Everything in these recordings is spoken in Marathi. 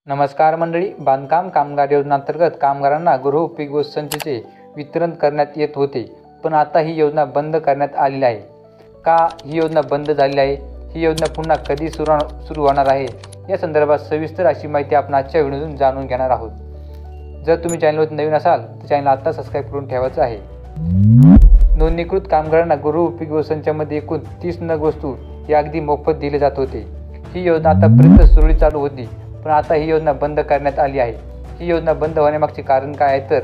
नमस्कार मंडळी. बांधकाम कामगार योजनेअंतर्गत कामगारांना गृहोपयोगी वस्तूंचे वितरण करण्यात येत होते, पण आता ही योजना बंद करण्यात आलेली आहे. का ही योजना बंद झाली आहे? ही योजना पुन्हा कधी सुरू होणार आहे? या संदर्भात सविस्तर अशी माहिती आपण आजच्या व्हिडिओतून जाणून घेणार आहोत. जर तुम्ही चॅनलवर नवीन असाल तर चॅनल आता सबस्क्राईब करून ठेवायचं आहे. नोंदणीकृत कामगारांना गृहोपयोगी वस्तूंच्या मध्ये एकूण 30 नग वस्तू या अगदी मोफत दिले जात होते. ही योजना आतापर्यंत सुरळीत चालू होती, पण आता ही योजना बंद करण्यात आली आहे. ही योजना बंद होण्यामागचे कारण काय आहे तर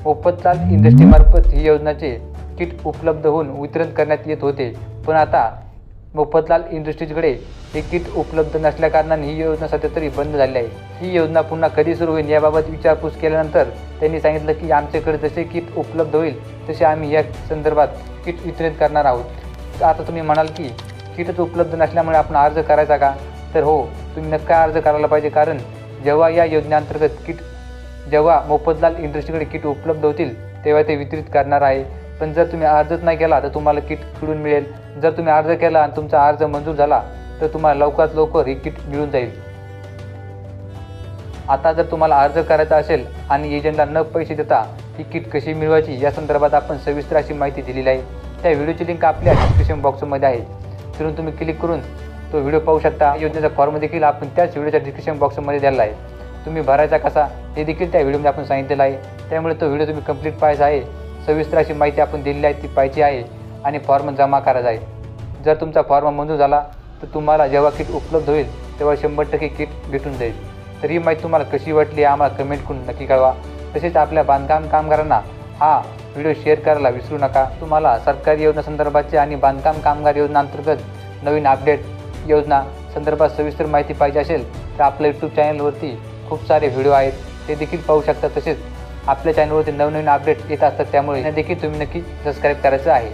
मोफतलाल इंडस्ट्रीमार्फत ही योजनाचे किट उपलब्ध होऊन वितरण करण्यात येत होते, पण आता मोफतलाल इंडस्ट्रीजकडे हे किट उपलब्ध नसल्याकारणाने ही योजना सध्या तरी बंद झाली आहे. ही योजना पुन्हा कधी सुरू होईल याबाबत विचारपूस केल्यानंतर त्यांनी सांगितलं की आमच्याकडे जसे किट उपलब्ध होईल तसे आम्ही या संदर्भात किट वितरित करणार आहोत. आता तुम्ही म्हणाल की किटच उपलब्ध नसल्यामुळे आपण अर्ज करायचा का? तर हो, तुम्ही नक्की अर्ज करायला पाहिजे, कारण जेव्हा या योजनेअंतर्गत जेव्हा मोफतलाल इंडस्ट्रीकडे किट उपलब्ध होतील तेव्हा ते वितरित करणार आहे. पण जर तुम्ही अर्जच नाही केला तर तुम्हाला किट कुठून मिळेल? जर तुम्ही अर्ज केला आणि तुमचा अर्ज मंजूर झाला तर तुम्हाला लवकरात लवकर ही किट मिळून जाईल. आता जर तुम्हाला अर्ज करायचा असेल आणि एजंटला न पैसे देता ही किट कशी मिळवायची या संदर्भात आपण सविस्तर अशी माहिती दिलेली आहे. त्या व्हिडिओची लिंक आपल्या डिस्क्रिप्शन बॉक्समध्ये आहे, तिथून तुम्ही क्लिक करून तो व्हिडिओ पाहू शकता. योजनेचा फॉर्म देखील आपण त्याच व्हिडिओच्या डिस्क्रिप्शन बॉक्समध्ये दिलेला आहे. तुम्ही भरायचा कसा हे देखील त्या व्हिडिओमध्ये आपण सांगितलेलं आहे, त्यामुळे तो व्हिडिओ तुम्ही कंप्लीट पाहायचा आहे. सविस्तर अशी माहिती आपण दिलेली आहे ती पाहिजे आहे आणि फॉर्म जमा करायचा आहे. जर तुमचा फॉर्म मंजूर झाला तर तुम्हाला जेव्हा किट उपलब्ध होईल तेव्हा 100% किट भेटून जाईल. तर ही माहिती तुम्हाला कशी वाटली आम्हाला कमेंट करून नक्की कळवा. तसेच आपल्या बांधकाम कामगारांना हा व्हिडिओ शेअर करायला विसरू नका. तुम्हाला सरकारी योजना संदर्भाचे आणि बांधकाम कामगार योजनेअंतर्गत नवीन अपडेट योजना संदर्भात सविस्तर माहिती पाहिजे असेल तर आपल्या यूट्यूब चॅनलवरती खूप सारे व्हिडिओ आहेत, ते देखील पाहू शकता. तसेच आपल्या चॅनलवरती नवनवीन अपडेट येत असतात, त्यामुळे देखील तुम्ही नक्की सबस्क्राईब करायचं आहे.